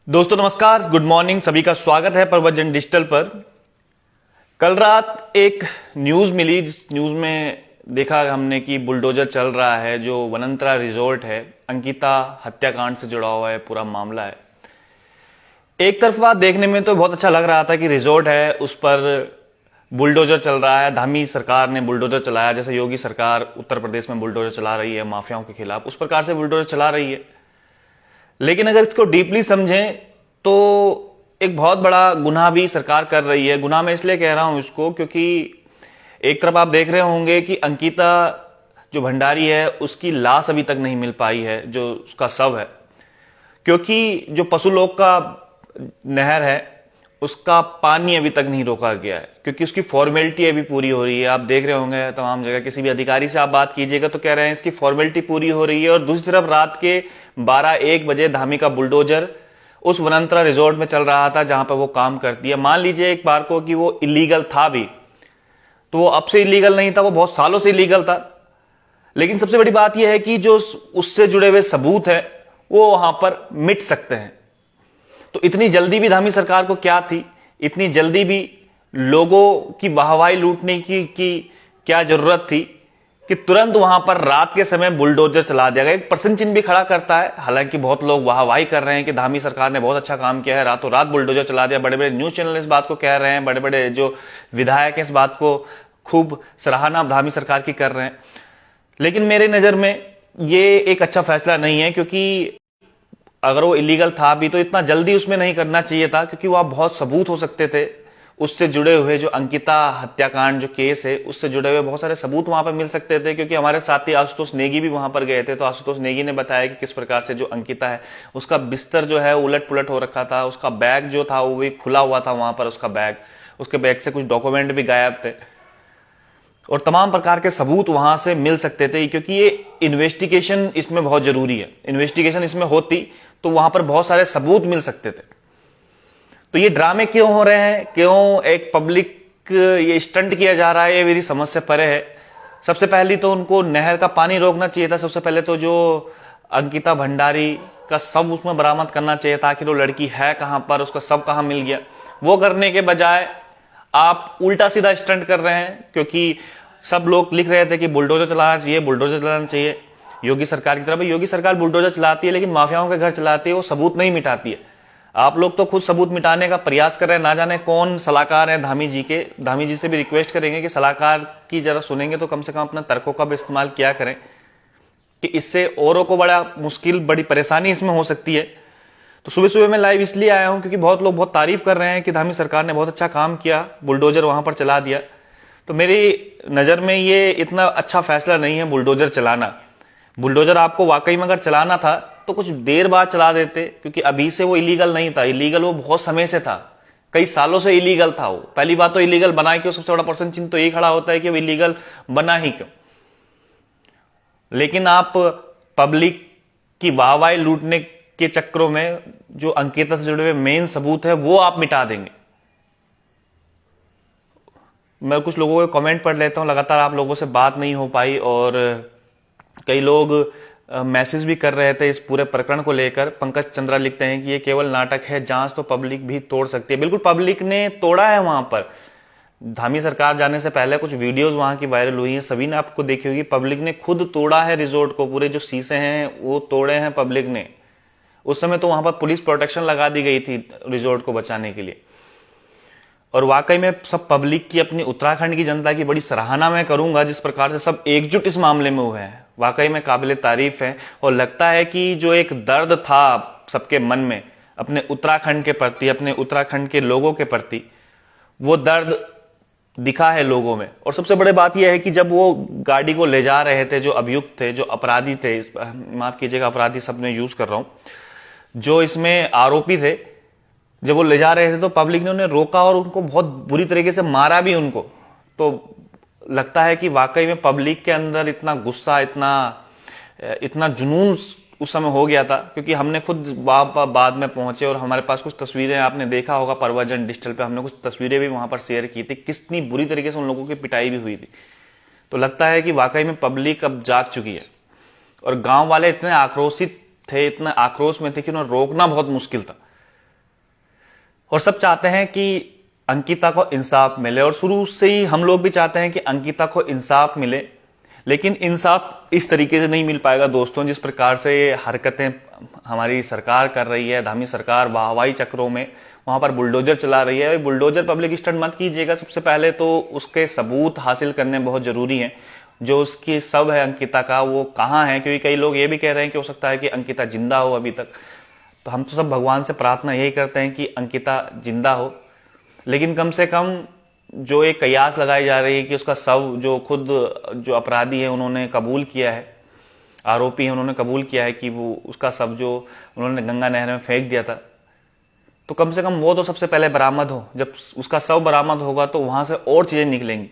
दोस्तों नमस्कार, good morning. सभी का स्वागत है प्रवचन डिजिटल पर। कल रात एक न्यूज मिली, जिस न्यूज में देखा हमने कि बुलडोजर चल रहा है। जो वनंतरा रिजॉर्ट है, अंकिता हत्याकांड से जुड़ा हुआ है पूरा मामला है। एक तरफा देखने में तो बहुत अच्छा लग रहा था कि रिजॉर्ट है, उस पर बुलडोजर चल रहा है। धामी सरकार ने बुलडोजर चलाया, जैसे योगी सरकार उत्तर प्रदेश में बुलडोजर चला रही है माफियाओं के खिलाफ, उस प्रकार से बुलडोजर चला रही है। लेकिन अगर इसको डीपली समझें तो एक बहुत बड़ा गुनाह भी सरकार कर रही है। गुनाह मैं इसलिए कह रहा हूं इसको क्योंकि एक तरफ आप देख रहे होंगे कि अंकिता जो भंडारी है उसकी लाश अभी तक नहीं मिल पाई है, जो उसका शव है, क्योंकि जो पशुलोक का नहर है उसका पानी अभी तक नहीं रोका गया है, क्योंकि उसकी फॉर्मेलिटी अभी पूरी हो रही है। आप देख रहे होंगे तमाम जगह, किसी भी अधिकारी से आप बात कीजिएगा तो कह रहे हैं इसकी फॉर्मेलिटी पूरी हो रही है। और दूसरी तरफ रात के 12-1 बजे धामी का बुलडोजर उस वनांतरा रिजॉर्ट में चल रहा था जहां पर वो काम करती है। मान लीजिए एक बार को कि वो इलीगल था भी, तो वो अब से इलीगल नहीं था, वो बहुत सालों से इलीगल था। लेकिन सबसे बड़ी बात यह है कि जो उससे जुड़े हुए सबूत है वो वहां पर मिट सकते हैं। तो इतनी जल्दी भी धामी सरकार को क्या थी, इतनी जल्दी भी लोगों की वाहवाही लूटने की क्या जरूरत थी कि तुरंत वहां पर रात के समय बुलडोजर चला दिया गया। एक प्रश्न चिन्ह भी खड़ा करता है। हालांकि बहुत लोग वाहवाही कर रहे हैं कि धामी सरकार ने बहुत अच्छा काम किया है, रातों रात बुलडोजर चला दिया। बड़े बड़े न्यूज चैनल इस बात को कह रहे हैं, बड़े बड़े जो विधायक हैं इस बात को खूब सराहना धामी सरकार की कर रहे हैं। लेकिन मेरे नजर में ये एक अच्छा फैसला नहीं है, क्योंकि अगर वो इलीगल था भी तो इतना जल्दी उसमें नहीं करना चाहिए था, क्योंकि वहां बहुत सबूत हो सकते थे उससे जुड़े हुए। जो अंकिता हत्याकांड जो केस है उससे जुड़े हुए बहुत सारे सबूत वहां पर मिल सकते थे, क्योंकि हमारे साथी आशुतोष नेगी भी वहां पर गए थे। तो आशुतोष नेगी ने बताया कि किस प्रकार से जो अंकिता है उसका बिस्तर जो है उलट पुलट हो रखा था, उसका बैग जो था वो भी खुला हुआ था वहां पर, उसका बैग, उसके बैग से कुछ डॉक्यूमेंट भी गायब थे और तमाम प्रकार के सबूत वहां से मिल सकते थे। क्योंकि ये इन्वेस्टिगेशन इसमें बहुत जरूरी है। इन्वेस्टिगेशन इसमें होती तो वहां पर बहुत सारे सबूत मिल सकते थे। तो ये ड्रामे क्यों हो रहे हैं, क्यों एक पब्लिक ये स्टंट किया जा रहा है, ये मेरी समझ से परे है। सबसे पहली तो उनको नहर का पानी रोकना चाहिए था। सबसे पहले तो जो अंकिता भंडारी का शव उसमें बरामद करना चाहिए था। आखिर वो लड़की है कहां पर, उसका शव कहां मिल गया, वो करने के बजाय आप उल्टा सीधा स्टंट कर रहे हैं। क्योंकि सब लोग लिख रहे थे कि बुलडोजर चलाना चाहिए, बुलडोजर चलाना चाहिए योगी सरकार की तरफ। योगी सरकार बुलडोजर चलाती है लेकिन माफियाओं के घर चलाती है, वो सबूत नहीं मिटाती है। आप लोग तो खुद सबूत मिटाने का प्रयास कर रहे हैं। ना जाने कौन सलाहकार है धामी जी के। धामी जी से भी रिक्वेस्ट करेंगे कि सलाहकार की जरा सुनेंगे तो कम से कम अपना तर्कों का भी इस्तेमाल किया करें, कि इससे औरों को बड़ा मुश्किल, बड़ी परेशानी इसमें हो सकती है। तो सुबह सुबह मैं लाइव इसलिए आया हूं क्योंकि बहुत लोग बहुत तारीफ कर रहे हैं कि धामी सरकार ने बहुत अच्छा काम किया, बुलडोजर वहां पर चला दिया। तो मेरी नजर में ये इतना अच्छा फैसला नहीं है बुलडोजर चलाना। बुलडोजर आपको वाकई में अगर चलाना था तो कुछ देर बाद चला देते, क्योंकि अभी से वो इलीगल नहीं था। इलीगल वो बहुत समय से था, कई सालों से इलीगल था वो। पहली बात तो इलीगल बना क्यों, सबसे बड़ा प्रश्न चिन्ह तो यही खड़ा होता है कि वो इलीगल बना ही क्यों। लेकिन आप पब्लिक की वाहवाही लूटने के चक्करों में जो अंकिता से जुड़े हुए मेन सबूत है वो आप मिटा देंगे। मैं कुछ लोगों के कमेंट पढ़ लेता हूं, लगातार आप लोगों से बात नहीं हो पाई और कई लोग मैसेज भी कर रहे थे इस पूरे प्रकरण को लेकर। पंकज चंद्रा लिखते हैं कि ये केवल नाटक है, जांच तो पब्लिक भी तोड़ सकती है। बिल्कुल पब्लिक ने तोड़ा है वहां पर। धामी सरकार जाने से पहले कुछ वीडियोस वहां की वायरल हुई हैं, सभी ने आपको देखी होगी। पब्लिक ने खुद तोड़ा है रिजॉर्ट को, पूरे जो शीशे हैं वो तोड़े हैं पब्लिक ने। उस समय तो वहां पर पुलिस प्रोटेक्शन लगा दी गई थी रिजॉर्ट को बचाने के लिए। और वाकई में सब पब्लिक की, अपनी उत्तराखंड की जनता की बड़ी सराहना मैं करूंगा, जिस प्रकार से सब एकजुट इस मामले में हुए हैं, वाकई में काबिले तारीफ है। और लगता है कि जो एक दर्द था सबके मन में अपने उत्तराखंड के प्रति, अपने उत्तराखंड के लोगों के प्रति, वो दर्द दिखा है लोगों में। और सबसे बड़ी बात यह है कि जब वो गाड़ी को ले जा रहे थे, जो अभियुक्त थे, जो अपराधी थे, माफ कीजिएगा अपराधी शब्द में यूज कर रहा हूं, जो इसमें आरोपी थे, जब वो ले जा रहे थे तो पब्लिक ने उन्हें रोका और उनको बहुत बुरी तरीके से मारा भी उनको। तो लगता है कि वाकई में पब्लिक के अंदर इतना गुस्सा, इतना जुनून उस समय हो गया था, क्योंकि हमने खुद बाद में पहुंचे और हमारे पास कुछ तस्वीरें आपने देखा होगा प्रवचन डिजिटल पे, हमने कुछ तस्वीरें भी वहां पर शेयर की थी, कितनी बुरी तरीके से उन लोगों की पिटाई भी हुई थी। तो लगता है कि वाकई में पब्लिक अब जाग चुकी है और गांव वाले इतने आक्रोशित थे, इतने आक्रोश में थे कि उन्हें रोकना बहुत मुश्किल था। और सब चाहते हैं कि अंकिता को इंसाफ मिले, और शुरू से ही हम लोग भी चाहते हैं कि अंकिता को इंसाफ मिले। लेकिन इंसाफ इस तरीके से नहीं मिल पाएगा दोस्तों, जिस प्रकार से हरकतें हमारी सरकार कर रही है, धामी सरकार वाहवाही चक्रों में वहां पर बुलडोजर चला रही है। बुलडोजर पब्लिक स्टंट मत कीजिएगा, सबसे पहले तो उसके सबूत हासिल करने बहुत जरूरी है। जो उसकी शव है अंकिता का, वो कहाँ है, क्योंकि कई लोग ये भी कह रहे हैं कि हो सकता है कि अंकिता जिंदा हो अभी तक। तो हम तो सब भगवान से प्रार्थना यही करते हैं कि अंकिता जिंदा हो, लेकिन कम से कम जो एक कयास लगाई जा रही है कि उसका शव, जो खुद जो अपराधी है उन्होंने कबूल किया है, आरोपी है उन्होंने कबूल किया है कि वो उसका शव जो उन्होंने गंगा नहर में फेंक दिया था, तो कम से कम वो तो सबसे पहले बरामद हो। जब उसका शव बरामद होगा तो वहां से और चीजें निकलेंगी।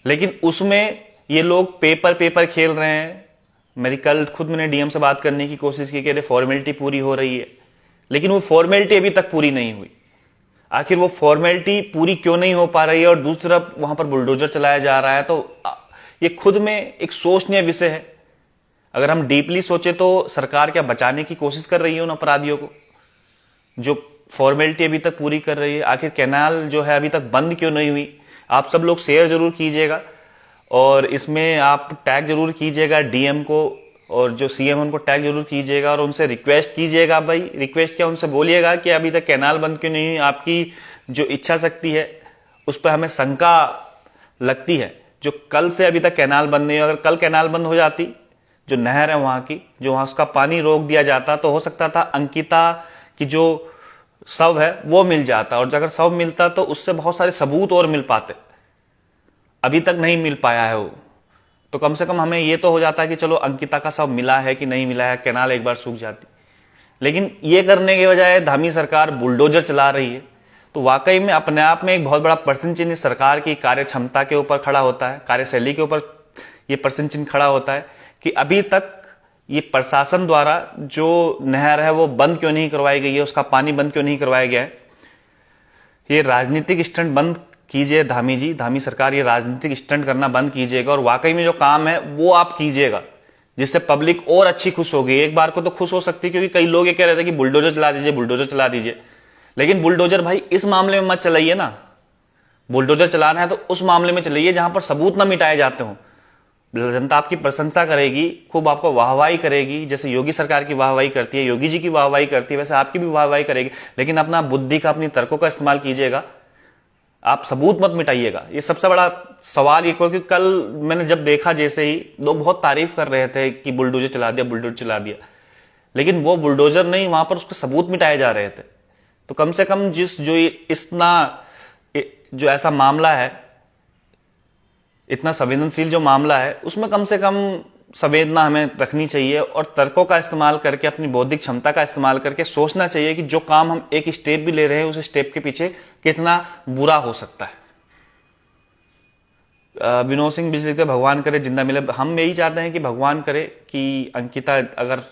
लेकिन उसमें ये लोग पेपर खेल रहे हैं। मेरी कल खुद मैंने डीएम से बात करने की कोशिश की कि अरे फॉर्मेलिटी पूरी हो रही है, लेकिन वो फॉर्मेलिटी अभी तक पूरी नहीं हुई। आखिर वो फॉर्मेलिटी पूरी क्यों नहीं हो पा रही है, और दूसरी तरफ वहां पर बुलडोजर चलाया जा रहा है। तो ये खुद में एक सोचनीय विषय है। अगर हम डीपली सोचे तो सरकार क्या बचाने की कोशिश कर रही है उन अपराधियों को जो फॉर्मेलिटी अभी तक पूरी कर रही है? आखिर कैनाल जो है अभी तक बंद क्यों नहीं हुई? आप सब लोग शेयर जरूर कीजिएगा, और इसमें आप टैग जरूर कीजिएगा डीएम को, और जो सीएम उनको टैग जरूर कीजिएगा, और उनसे रिक्वेस्ट कीजिएगा। भाई रिक्वेस्ट क्या, उनसे बोलिएगा कि अभी तक कैनाल बंद क्यों नहीं हुई। आपकी जो इच्छा शक्ति है उस पर हमें शंका लगती है। जो कल से अभी तक कैनाल बंद नहीं हुई, अगर कल कैनाल बंद हो जाती, जो नहर है वहां की, जो वहां उसका पानी रोक दिया जाता, तो हो सकता था अंकिता की जो शव है वो मिल जाता, और अगर शव मिलता तो उससे बहुत सारे सबूत और मिल पाते। अभी तक नहीं मिल पाया है वो, तो कम से कम हमें ये तो हो जाता है कि चलो अंकिता का शव मिला है कि नहीं मिला है, कैनाल एक बार सूख जाती। लेकिन ये करने के बजाय धामी सरकार बुलडोजर चला रही है, तो वाकई में अपने आप में एक बहुत बड़ा प्रश्न चिन्ह सरकार की कार्य क्षमता के ऊपर खड़ा होता है, कार्यशैली के ऊपर ये प्रश्न चिन्ह खड़ा होता है कि अभी तक ये प्रशासन द्वारा जो नहर है वो बंद क्यों नहीं करवाई गई है, उसका पानी बंद क्यों नहीं करवाया गया है। ये राजनीतिक स्टंट बंद कीजिए धामी जी, धामी सरकार, ये राजनीतिक स्टंट करना बंद कीजिएगा, और वाकई में जो काम है वो आप कीजिएगा, जिससे पब्लिक और अच्छी खुश होगी। एक बार को तो खुश हो सकती है, क्योंकि कई लोग ये कह रहे थे कि बुलडोजर चला दीजिए, बुलडोजर चला दीजिए। लेकिन बुलडोजर भाई इस मामले में मत चलाइए ना। बुलडोजर चलाना है तो उस मामले में चलाइए जहां पर सबूत ना मिटाए जाते हो। जनता आपकी प्रशंसा करेगी, खूब आपको वाहवाही करेगी, जैसे योगी सरकार की वाहवाही करती है, योगी जी की वाहवाही करती है, वैसे आपकी भी वाहवाही करेगी। लेकिन अपना बुद्धि का, अपनी तर्कों का इस्तेमाल कीजिएगा, आप सबूत मत मिटाइएगा। ये सबसे बड़ा सवाल ये, क्योंकि कल मैंने जब देखा, जैसे ही लोग बहुत तारीफ कर रहे थे कि बुलडोजर चला दिया, बुलडोजर चला दिया, लेकिन वो बुलडोजर नहीं, वहां पर उसके सबूत मिटाए जा रहे थे। तो कम से कम जो ऐसा मामला है, इतना संवेदनशील जो मामला है, उसमें कम से कम संवेदना हमें रखनी चाहिए, और तर्कों का इस्तेमाल करके, अपनी बौद्धिक क्षमता का इस्तेमाल करके सोचना चाहिए कि जो काम हम एक स्टेप भी ले रहे हैं, उस स्टेप के पीछे कितना बुरा हो सकता है। विनोद सिंह बिजली लिखते भगवान करे जिंदा मिले। हम यही चाहते हैं कि भगवान करे कि अंकिता, अगर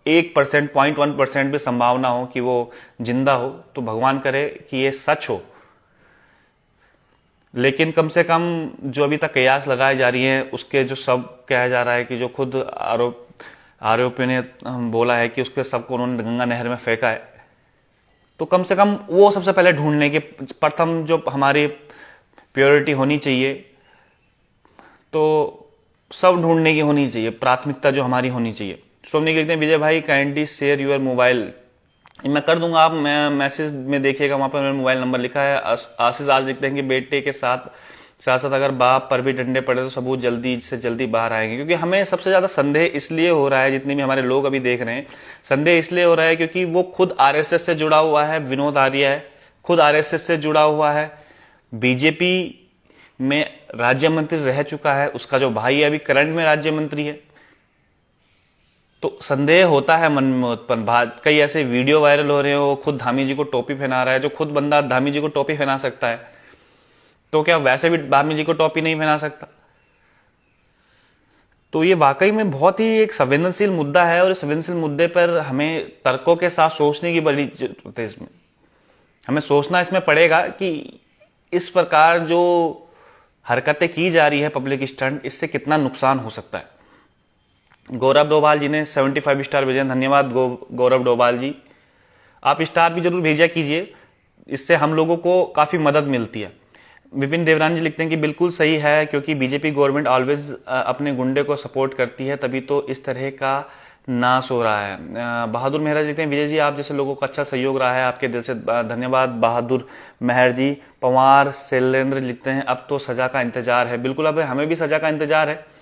1%, 0.1% भी संभावना हो कि वो जिंदा हो, तो भगवान करे कि ये सच हो। लेकिन कम से कम जो अभी तक कयास लगाई जा रही है, उसके जो सब कहा जा रहा है कि जो खुद आरोपी ने बोला है कि उसके सब को उन्होंने गंगा नहर में फेंका है, तो कम से कम वो सबसे पहले ढूंढने के, प्रथम जो हमारी प्योरिटी होनी चाहिए, तो सब ढूंढने की होनी चाहिए, प्राथमिकता जो हमारी होनी चाहिए। सोमनी लिखते हैं विजय भाई काइंडली शेयर योर मोबाइल। मैं कर दूंगा, आप मैं मैसेज में देखिएगा, वहां पर मेरा मोबाइल नंबर लिखा है। आशीष आज लिखते हैं कि बेटे के साथ साथ अगर बाप पर भी डंडे पड़े तो सबूत जल्दी से जल्दी बाहर आएंगे। क्योंकि हमें सबसे ज्यादा संदेह इसलिए हो रहा है, जितने भी हमारे लोग अभी देख रहे हैं, संदेह इसलिए हो रहा है क्योंकि वो खुद आरएसएस से जुड़ा हुआ है, विनोद आर्य है, खुद आरएसएस से जुड़ा हुआ है, बीजेपी में राज्य मंत्री रह चुका है, उसका जो भाई है अभी करंट में राज्य मंत्री है। तो संदेह होता है मन में उत्पन्न। कई ऐसे वीडियो वायरल हो रहे हैं, वो खुद धामी जी को टोपी पहना रहा है। जो खुद बंदा धामी जी को टोपी पहना सकता है, तो क्या वैसे भी धामी जी को टोपी नहीं पहना सकता? तो ये वाकई में बहुत ही एक संवेदनशील मुद्दा है, और इस संवेदनशील मुद्दे पर हमें तर्कों के साथ सोचने की बड़ी जरूरत है। इसमें हमें सोचना इसमें पड़ेगा कि इस प्रकार जो हरकतें की जा रही है पब्लिक स्टंट, इससे कितना नुकसान हो सकता है। गौरव डोभाल जी ने 75 स्टार भेजे, धन्यवाद गौरव डोभाल जी। आप स्टार भी जरूर भेजा कीजिए, इससे हम लोगों को काफी मदद मिलती है। विपिन देवरानी जी लिखते हैं कि बिल्कुल सही है, क्योंकि बीजेपी गवर्नमेंट ऑलवेज अपने गुंडे को सपोर्ट करती है, तभी तो इस तरह का नाश हो रहा है। बहादुर मेहरा जी लिखते हैं विजय जी आप जैसे लोगों का अच्छा सहयोग रहा है, आपके दिल से धन्यवाद बहादुर मेहर जी। पवार शैलेंद्र लिखते हैं अब तो सजा का इंतजार है। बिल्कुल, अब हमें भी सजा का इंतजार है।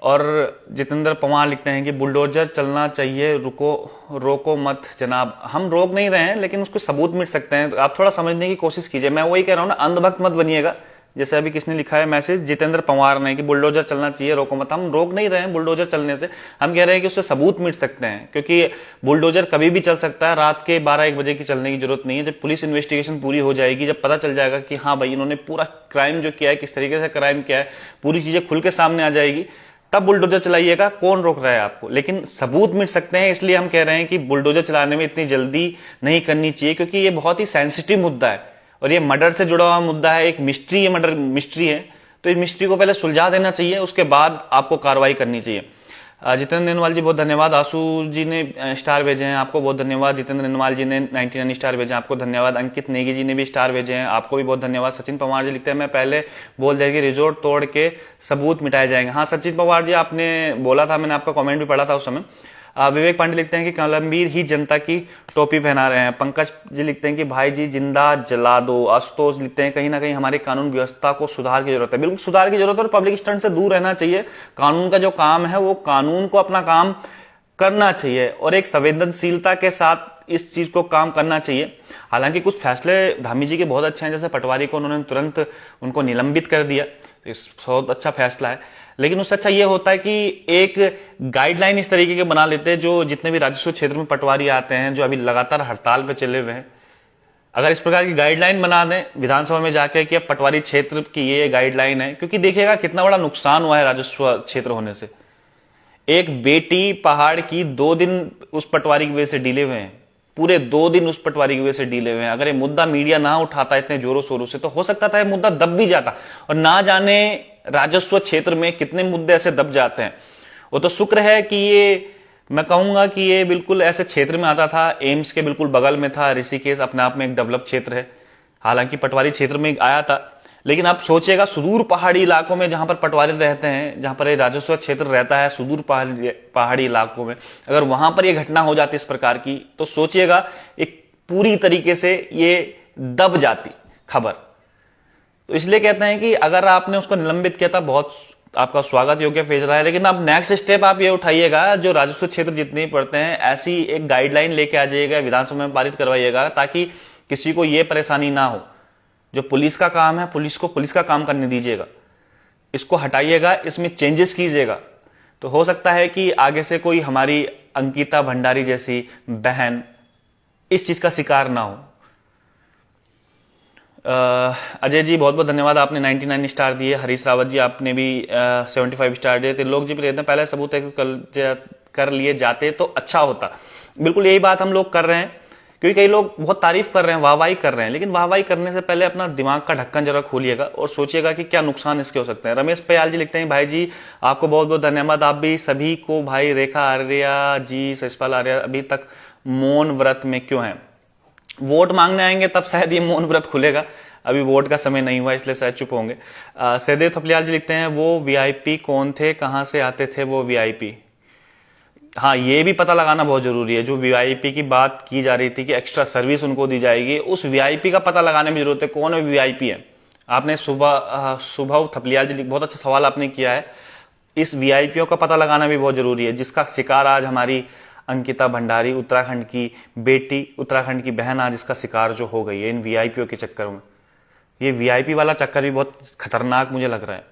और जितेंद्र पवार लिखते हैं कि बुलडोजर चलना चाहिए, रोको मत जनाब। हम रोक नहीं रहे हैं, लेकिन उसको सबूत मिट सकते हैं, आप थोड़ा समझने की कोशिश कीजिए। मैं वही कह रहा हूं ना, अंधभक्त मत बनिएगा। जैसे अभी किसने लिखा है मैसेज, जितेंद्र पवार ने, कि बुलडोजर चलना चाहिए, रोको मत। हम रोक नहीं रहे हैं बुलडोजर चलने से, हम कह रहे हैं कि उससे सबूत मिट सकते हैं, क्योंकि बुलडोजर कभी भी चल सकता है। रात के 12-1 बजे की चलने की जरूरत नहीं है। जब पुलिस इन्वेस्टिगेशन पूरी हो जाएगी, जब पता चल जाएगा कि हाँ भाई इन्होंने पूरा क्राइम जो किया है, किस तरीके से क्राइम किया है, पूरी चीजें खुल के सामने आ जाएगी, तब बुलडोजर चलाइएगा। कौन रोक रहा है आपको? लेकिन सबूत मिट सकते हैं, इसलिए हम कह रहे हैं कि बुलडोजर चलाने में इतनी जल्दी नहीं करनी चाहिए, क्योंकि ये बहुत ही सेंसिटिव मुद्दा है और ये मर्डर से जुड़ा हुआ मुद्दा है। एक मिस्ट्री है, मर्डर मिस्ट्री है, तो इस मिस्ट्री को पहले सुलझा देना चाहिए, उसके बाद आपको कार्रवाई करनी चाहिए। जितेंद्र नेनवाल जी बहुत धन्यवाद। आशु जी ने स्टार भेजे हैं, आपको बहुत धन्यवाद। जितेंद्र नेनवाल जी ने 99 स्टार भेजे हैं, आपको धन्यवाद। अंकित नेगी जी ने भी स्टार भेजे हैं, आपको भी बहुत धन्यवाद। सचिन पवार जी लिखते हैं मैं पहले बोल दिया कि रिजोर्ट तोड़ के सबूत मिटाए जाएंगे। हाँ सचिन पवार जी, आपने बोला था, मैंने आपका कमेंट भी पढ़ा था उस समय। विवेक पांडे लिखते हैं कि कलमबीर ही जनता की टोपी पहना रहे हैं। पंकज जी लिखते हैं कि भाई जी जिंदा जला दो। आशुतोष लिखते हैं कहीं ना कहीं हमारी कानून व्यवस्था को सुधार की जरूरत है। बिल्कुल सुधार की जरूरत है और पब्लिक स्टंट से दूर रहना चाहिए। कानून का जो काम है वो कानून को अपना काम करना चाहिए और एक संवेदनशीलता के साथ इस चीज को काम करना चाहिए। हालांकि कुछ फैसले धामी जी के बहुत अच्छे हैं, जैसे पटवारी को उन्होंने तुरंत उनको निलंबित कर दिया, बहुत अच्छा फैसला है। लेकिन उससे अच्छा यह होता है कि एक गाइडलाइन इस तरीके के बना लेते हैं, जो जितने भी राजस्व क्षेत्र में पटवारी आते हैं, जो अभी लगातार हड़ताल पे चले हुए हैं, अगर इस प्रकार की गाइडलाइन बना दें विधानसभा में जाके कि अब पटवारी क्षेत्र की ये गाइडलाइन है, क्योंकि देखिएगा कितना बड़ा नुकसान हुआ है राजस्व क्षेत्र होने से। एक बेटी पहाड़ की 2 दिन उस पटवारी की वजह से डीले हुए हैं, पूरे 2 दिन उस पटवारी की वजह से डीले हुए हैं। अगर ये मुद्दा मीडिया ना उठाता इतने जोरों शोरों से, तो हो सकता था ये मुद्दा दब भी जाता। और ना जाने राजस्व क्षेत्र में कितने मुद्दे ऐसे दब जाते हैं। वो तो शुक्र है कि ये, मैं कहूंगा कि ये बिल्कुल ऐसे क्षेत्र में आता था, एम्स के बिल्कुल बगल में था। ऋषिकेश अपने आप में एक डेवलप क्षेत्र है, हालांकि पटवारी क्षेत्र में आया था। लेकिन आप सोचिएगा सुदूर पहाड़ी इलाकों में जहां पर पटवारी रहते हैं, जहां पर ये राजस्व क्षेत्र रहता है, सुदूर पहाड़ी इलाकों में अगर वहां पर ये घटना हो जाती इस प्रकार की, तो सोचिएगा एक पूरी तरीके से ये दब जाती खबर। तो इसलिए कहते हैं कि अगर आपने उसको निलंबित किया था, बहुत आपका स्वागत योग्य फैसला है। लेकिन अब नेक्स्ट स्टेप आप ये उठाइएगा, जो राजस्व क्षेत्र जितने पड़ते हैं, ऐसी एक गाइडलाइन लेके आ जाइएगा, विधानसभा में पारित करवाइएगा, ताकि किसी को ये परेशानी ना हो। जो पुलिस का काम है, पुलिस को पुलिस का काम करने दीजिएगा, इसको हटाइएगा, इसमें चेंजेस कीजिएगा। तो हो सकता है कि आगे से कोई हमारी अंकिता भंडारी जैसी बहन इस चीज का शिकार ना हो। अजय जी बहुत बहुत धन्यवाद, आपने 99 स्टार दिए। हरीश रावत जी आपने भी 75 स्टार दिए। त्रिलोक जी भी कहते हैं पहले सबूत कर लिए जाते तो अच्छा होता। बिल्कुल यही बात हम लोग कर रहे हैं, क्योंकि कई लोग बहुत तारीफ कर रहे हैं, वाहवाही कर रहे हैं, लेकिन वाहवाही करने से पहले अपना दिमाग का ढक्कन जरा खोलिएगा और सोचिएगा कि क्या नुकसान इसके हो सकते हैं। रमेश पयाल जी लिखते हैं भाई जी आपको बहुत बहुत धन्यवाद, आप भी सभी को। भाई रेखा आर्या जी, सचपाल आर्या अभी तक मौन व्रत में क्यों है? वोट मांगने आएंगे तब शायद ये मौन व्रत खुलेगा, अभी वोट का समय नहीं हुआ इसलिए शायद चुप होंगे। सहदेव थपलियाल जी लिखते हैं वो वीआईपी कौन थे, कहां से आते थे वो वीआईपी? हाँ, ये भी पता लगाना बहुत जरूरी है। जो वीआईपी की बात की जा रही थी कि एक्स्ट्रा सर्विस उनको दी जाएगी, उस वीआईपी का पता लगाने में जरूरत है, कौन है वीआईपी है। आपने सुबह थपलियाल जी बहुत अच्छा सवाल आपने किया है। इस वीआईपीओ का पता लगाना भी बहुत जरूरी है, जिसका शिकार आज हमारी अंकिता भंडारी, उत्तराखंड की बेटी, उत्तराखंड की बहन आज इसका शिकार जो हो गई है इन वीआईपीओ के चक्कर में। ये वीआईपी वाला चक्कर भी बहुत खतरनाक मुझे लग रहा है।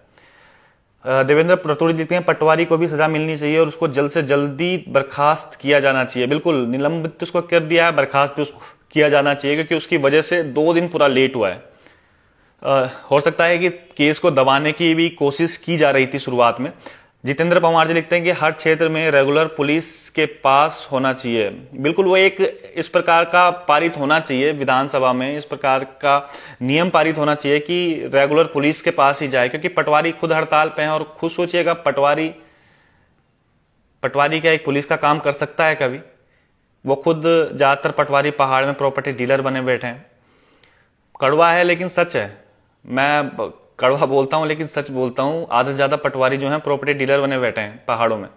देवेंद्र प्रतुड़ी लिखते हैं पटवारी को भी सजा मिलनी चाहिए और उसको जल्द से जल्दी बर्खास्त किया जाना चाहिए। बिल्कुल, निलंबित उसको कर दिया है, बर्खास्त भी उसको किया जाना चाहिए, क्योंकि उसकी वजह से 2 दिन पूरा लेट हुआ है। हो सकता है कि केस को दबाने की भी कोशिश की जा रही थी शुरुआत में। जितेंद्र पवार जी लिखते हैं कि हर क्षेत्र में रेगुलर पुलिस के पास होना चाहिए। बिल्कुल, वो एक इस प्रकार का पारित होना चाहिए विधानसभा में, इस प्रकार का नियम पारित होना चाहिए कि रेगुलर पुलिस के पास ही जाए, क्योंकि पटवारी खुद हड़ताल पे हैं। और खुद सोचिएगा, पटवारी क्या एक पुलिस का काम कर सकता है कभी? वो खुद ज्यादातर पटवारी पहाड़ में प्रॉपर्टी डीलर बने बैठे हैं। कड़वा है लेकिन सच है। मैं कड़वा बोलता हूं लेकिन सच बोलता हूं। आधे से ज्यादा पटवारी जो हैं प्रॉपर्टी डीलर बने बैठे हैं पहाड़ों में।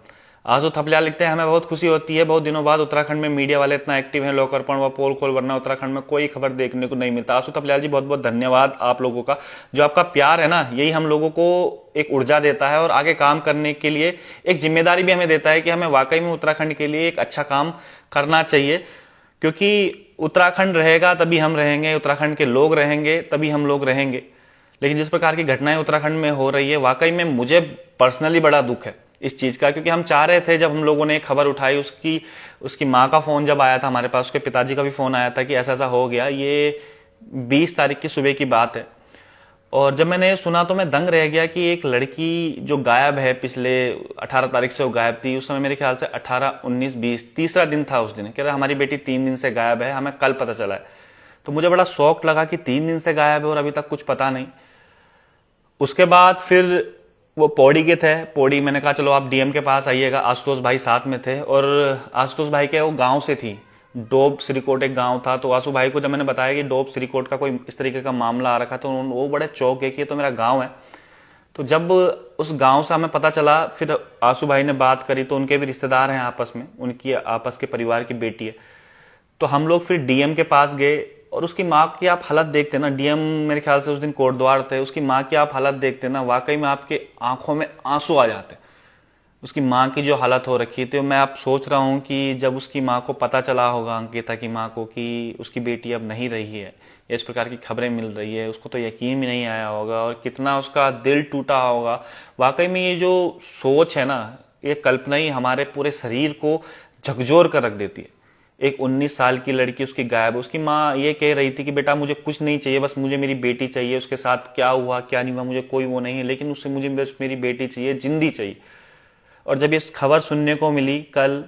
आंसू थपलियाल लिखते हैं, हमें बहुत खुशी होती है, बहुत दिनों बाद उत्तराखंड में मीडिया वाले इतना एक्टिव हैं, लोकार्पण व पोल खोल, वरना उत्तराखंड में कोई खबर देखने को नहीं मिलता। आंसू थपलियाल जी बहुत बहुत धन्यवाद आप लोगों का। जो आपका प्यार है ना, यही हम लोगों को एक ऊर्जा देता है और आगे काम करने के लिए एक जिम्मेदारी भी हमें देता है कि हमें वाकई में उत्तराखंड के लिए एक अच्छा काम करना चाहिए। क्योंकि उत्तराखंड रहेगा तभी हम रहेंगे, उत्तराखंड के लोग रहेंगे तभी हम लोग रहेंगे। लेकिन जिस प्रकार की घटनाएं उत्तराखंड में हो रही है, वाकई में मुझे पर्सनली बड़ा दुख है इस चीज का। क्योंकि हम चाह रहे थे, जब हम लोगों ने खबर उठाई, उसकी माँ का फोन जब आया था हमारे पास, उसके पिताजी का भी फोन आया था कि ऐसा ऐसा हो गया। ये 20 तारीख की सुबह की बात है। और जब मैंने सुना तो मैं दंग रह गया कि एक लड़की जो गायब है, पिछले 18 तारीख से वो गायब थी। उस समय मेरे ख्याल से 18, 19, 20 तीसरा दिन था उस दिन। कह रहा हमारी बेटी 3 दिन से गायब है, हमें कल पता चला है। तो मुझे बड़ा शौक लगा कि 3 दिन से गायब है और अभी तक कुछ पता नहीं। उसके बाद फिर वो पौड़ी के थे। पौड़ी मैंने कहा चलो आप डीएम के पास आइएगा। आशुतोष भाई साथ में थे और आशुतोष भाई के वो गांव से थी, डोब श्रीकोट एक गांव था। तो आशु भाई को जब मैंने बताया कि डोब श्रीकोट का कोई इस तरीके का मामला आ रखा, तो वो बड़े चौंक है कि ये तो मेरा गांव है। तो जब उस गांव से हमें पता चला, फिर आशु भाई ने बात करी, तो उनके भी रिश्तेदार हैं आपस में, उनकी आपस के परिवार की बेटी है। तो हम लोग फिर डीएम के पास गए और उसकी माँ की आप हालत देखते ना, डीएम मेरे ख्याल से उस दिन कोटद्वार थे, उसकी माँ की आप हालत देखते ना, वाकई में आपके आंखों में आंसू आ जाते। उसकी माँ की जो हालत हो रखी थी, मैं आप सोच रहा हूँ कि जब उसकी माँ को पता चला होगा, अंकिता की माँ को, कि उसकी बेटी अब नहीं रही है, इस प्रकार की खबरें मिल रही है, उसको तो यकीन भी नहीं आया होगा और कितना उसका दिल टूटा होगा। वाकई में ये जो सोच है ना, ये कल्पना ही हमारे पूरे शरीर को झकझोर कर रख देती है। एक 19 साल की लड़की उसकी गायब, उसकी माँ ये कह रही थी कि बेटा मुझे कुछ नहीं चाहिए, बस मुझे मेरी बेटी चाहिए, उसके साथ क्या हुआ क्या नहीं हुआ मुझे कोई वो नहीं है, लेकिन उससे मुझे बस मेरी बेटी चाहिए, जिंदी चाहिए। और जब ये खबर सुनने को मिली कल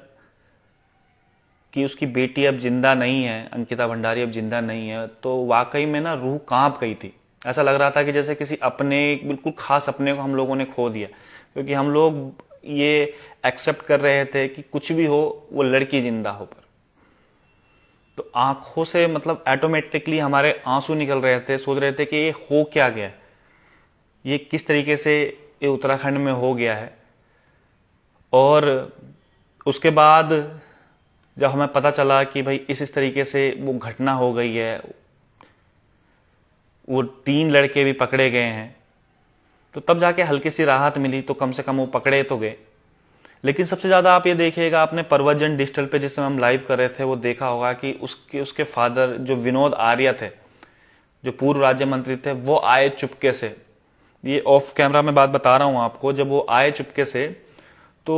कि उसकी बेटी अब जिंदा नहीं है, अंकिता भंडारी अब जिंदा नहीं है, तो वाकई में ना रूह कांप गई थी। ऐसा लग रहा था कि जैसे किसी अपने बिल्कुल खास अपने को हम लोगों ने खो दिया। क्योंकि हम लोग ये एक्सेप्ट कर रहे थे कि कुछ भी हो, वो लड़की जिंदा हो। पर तो आंखों से मतलब ऑटोमेटिकली हमारे आंसू निकल रहे थे। सोच रहे थे कि ये हो क्या गया, ये किस तरीके से ये उत्तराखंड में हो गया है। और उसके बाद जब हमें पता चला कि भाई इस तरीके से वो घटना हो गई है, वो 3 लड़के भी पकड़े गए हैं, तो तब जाके हल्की सी राहत मिली। तो कम से कम वो पकड़े तो गए। लेकिन सबसे ज्यादा आप ये देखिएगा, आपने परवजन डिजिटल पे जिस समय हम लाइव कर रहे थे, वो देखा होगा कि उसके फादर जो विनोद आर्या थे, जो पूर्व राज्य मंत्री थे, वो आए चुपके से। ये ऑफ कैमरा में बात बता रहा हूं आपको। जब वो आए चुपके से, तो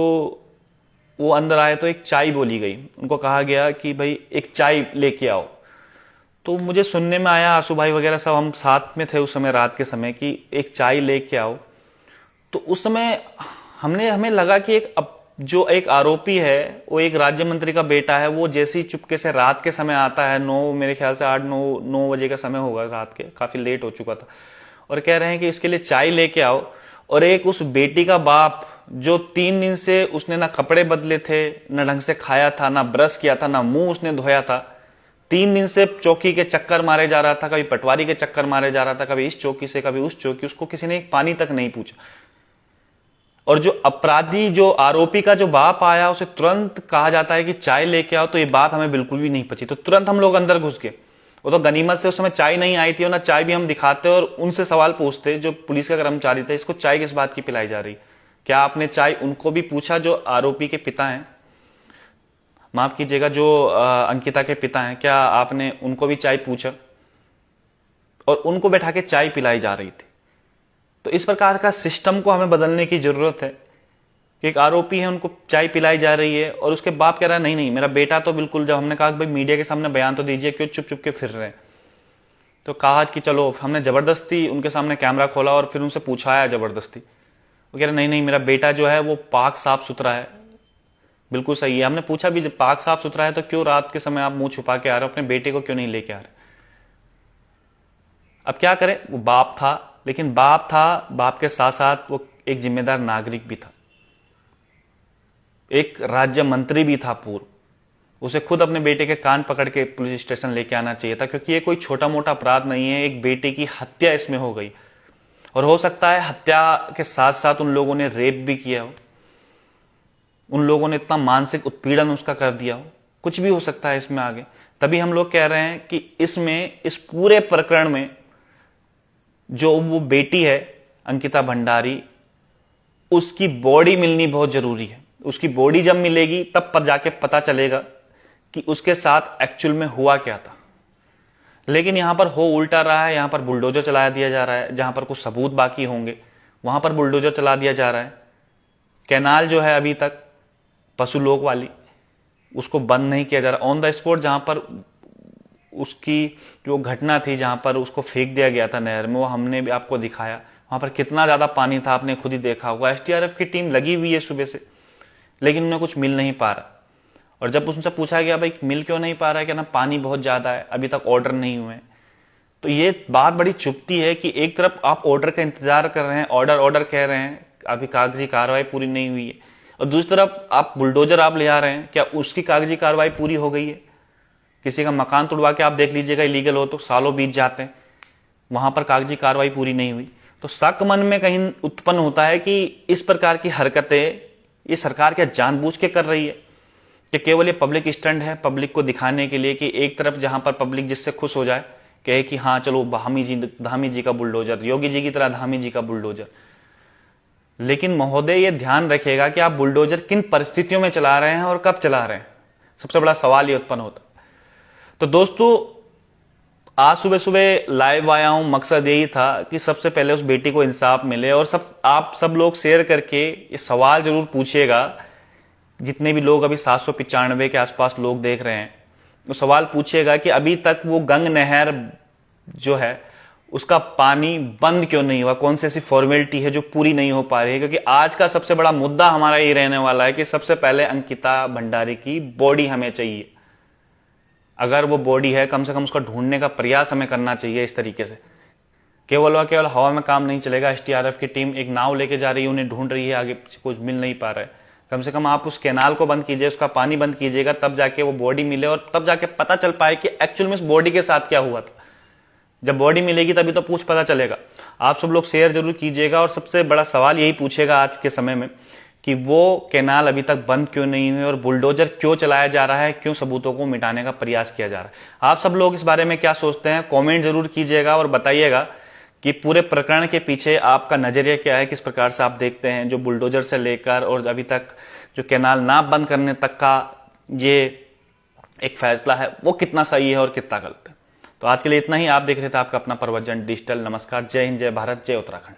वो अंदर आए तो एक चाय बोली गई। उनको कहा गया कि भाई एक चाय लेके आओ। तो मुझे सुनने में आया, आशु भाई वगैरह सब हम साथ में थे उस समय, रात के समय, कि एक चाय लेके आओ। तो उस समय हमें लगा कि जो एक आरोपी है, वो एक राज्य मंत्री का बेटा है, वो जैसे ही चुपके से रात के समय आता है, 9 मेरे ख्याल से 8-9 बजे का समय होगा रात के, काफी लेट हो चुका था, और कह रहे हैं कि इसके लिए चाय लेके आओ। और एक उस बेटी का बाप, जो 3 दिन से उसने ना कपड़े बदले थे, ना ढंग से खाया था, ना ब्रश किया था, ना मुंह उसने धोया था, 3 दिन से चौकी के चक्कर मारे जा रहा था, कभी पटवारी के चक्कर मारे जा रहा था, कभी इस चौकी से कभी उस चौकी, उसको किसी ने एक पानी तक नहीं पूछा। और जो अपराधी, जो आरोपी का जो बाप आया, उसे तुरंत कहा जाता है कि चाय लेके आओ। तो ये बात हमें बिल्कुल भी नहीं पची। तो तुरंत हम लोग अंदर घुस गए। वो तो गनीमत से उस समय चाय नहीं आई थी, और ना चाय भी हम दिखाते और उनसे सवाल पूछते, जो पुलिस के कर्मचारी थे, इसको चाय किस बात की पिलाई जा रही, क्या आपने चाय उनको भी पूछा, जो आरोपी के पिता हैं, माफ कीजिएगा, जो अंकिता के पिता हैं, क्या आपने उनको भी चाय पूछा? और उनको बैठा के चाय पिलाई जा रही थी। तो इस प्रकार का सिस्टम को हमें बदलने की जरूरत है कि एक आरोपी है, उनको चाय पिलाई जा रही है और उसके बाप कह रहा है नहीं नहीं मेरा बेटा तो बिल्कुल। जब हमने कहा भाई मीडिया के सामने बयान तो दीजिए, क्यों चुप चुप के फिर रहे हैं, तो कहा कि चलो, हमने जबरदस्ती उनके सामने कैमरा खोला और फिर उनसे पूछाया जबरदस्ती। वो कह रहे नहीं नहीं मेरा बेटा जो है वो पाक साफ सुथरा है, बिल्कुल सही है। हमने पूछा भी, जब पाक साफ सुथरा है तो क्यों रात के समय आप मुंह छुपा के आ रहे हो, अपने बेटे को क्यों नहीं लेके आ रहे? अब क्या करें, वो बाप था, लेकिन बाप था, बाप के साथ साथ वो एक जिम्मेदार नागरिक भी था, एक राज्य मंत्री भी था पूर्व। उसे खुद अपने बेटे के कान पकड़ के पुलिस स्टेशन लेके आना चाहिए था, क्योंकि ये कोई छोटा मोटा अपराध नहीं है। एक बेटे की हत्या इसमें हो गई, और हो सकता है हत्या के साथ साथ उन लोगों ने रेप भी किया हो, उन लोगों ने इतना मानसिक उत्पीड़न उसका कर दिया हो, कुछ भी हो सकता है इसमें आगे। तभी हम लोग कह रहे हैं कि इसमें, इस पूरे प्रकरण में जो वो बेटी है अंकिता भंडारी, उसकी बॉडी मिलनी बहुत जरूरी है। उसकी बॉडी जब मिलेगी तब पर जाके पता चलेगा कि उसके साथ एक्चुअल में हुआ क्या था। लेकिन यहां पर हो उल्टा रहा है, यहां पर बुलडोजर चला दिया जा रहा है। जहां पर कुछ सबूत बाकी होंगे वहां पर बुलडोजर चला दिया जा रहा है। कैनाल जो है अभी तक पशुलोक वाली, उसको बंद नहीं किया जा रहा। ऑन द स्पॉट जहां पर उसकी जो घटना थी, जहां पर उसको फेंक दिया गया था नहर में, वो हमने भी आपको दिखाया। वहां पर कितना ज्यादा पानी था, आपने खुद ही देखा होगा। एसडीआरएफ की टीम लगी हुई है सुबह से, लेकिन उन्हें कुछ मिल नहीं पा रहा। और जब उनसे पूछा गया भाई मिल क्यों नहीं पा रहा है, कि ना पानी बहुत ज्यादा है, अभी तक ऑर्डर नहीं हुए। तो ये बात बड़ी चुभती है कि एक तरफ आप ऑर्डर का इंतजार कर रहे हैं, ऑर्डर ऑर्डर कह रहे हैं, अभी कागजी कार्रवाई पूरी नहीं हुई है, और दूसरी तरफ आप बुलडोजर आप ले आ रहे हैं, क्या उसकी कागजी कार्रवाई पूरी हो गई है? किसी का मकान तुड़वा के आप देख लीजिएगा, इलीगल हो तो सालों बीत जाते हैं, वहां पर कागजी कार्रवाई पूरी नहीं हुई। तो शक मन में कहीं उत्पन्न होता है कि इस प्रकार की हरकतें ये सरकार क्या जानबूझ के कर रही है, कि केवल ये पब्लिक स्टंट है, पब्लिक को दिखाने के लिए कि एक तरफ जहां पर पब्लिक जिससे खुश हो जाए, कहे कि हाँ चलो धामी जी का बुलडोजर, योगी जी की तरह धामी जी का बुलडोजर। लेकिन महोदय ये ध्यान रखिएगा कि आप बुलडोजर किन परिस्थितियों में चला रहे हैं और कब चला रहे हैं, सबसे बड़ा सवाल ये उत्पन्न होता है। तो दोस्तों, आज सुबह सुबह लाइव आया हूं, मकसद यही था कि सबसे पहले उस बेटी को इंसाफ मिले, और आप सब लोग शेयर करके ये सवाल जरूर पूछिएगा। जितने भी लोग अभी 795 के आसपास लोग देख रहे हैं, तो सवाल पूछिएगा कि अभी तक वो गंग नहर जो है उसका पानी बंद क्यों नहीं हुआ, कौन सी ऐसी फॉर्मेलिटी है जो पूरी नहीं हो पा रही है। क्योंकि आज का सबसे बड़ा मुद्दा हमारा ये रहने वाला है कि सबसे पहले अंकिता भंडारी की बॉडी हमें चाहिए। अगर वो बॉडी है, कम से कम उसका ढूंढने का प्रयास हमें करना चाहिए। इस तरीके से केवल और केवल हवा में काम नहीं चलेगा। एसडीआरएफ की टीम एक नाव लेके जा रही है, उन्हें ढूंढ रही है, आगे कुछ मिल नहीं पा रहा है। कम से कम आप उस कैनाल को बंद कीजिए, उसका पानी बंद कीजिएगा, तब जाके वो बॉडी मिले, और तब जाके पता चल पाए कि एक्चुअल में उस बॉडी के साथ क्या हुआ था। जब बॉडी मिलेगी तभी तो पूछ पता चलेगा। आप सब लोग शेयर जरूर कीजिएगा, और सबसे बड़ा सवाल यही पूछेगा आज के समय में कि वो कैनाल अभी तक बंद क्यों नहीं हुई, और बुलडोजर क्यों चलाया जा रहा है, क्यों सबूतों को मिटाने का प्रयास किया जा रहा है। आप सब लोग इस बारे में क्या सोचते हैं, कमेंट जरूर कीजिएगा, और बताइएगा कि पूरे प्रकरण के पीछे आपका नजरिया क्या है, किस प्रकार से आप देखते हैं जो बुलडोजर से लेकर और अभी तक जो कैनाल ना बंद करने तक का ये एक फैसला है, वो कितना सही है और कितना गलत है। तो आज के लिए इतना ही। आप देख रहे थे आपका अपना प्रवचन डिजिटल। नमस्कार, जय हिंद, जय भारत, जय उत्तराखंड।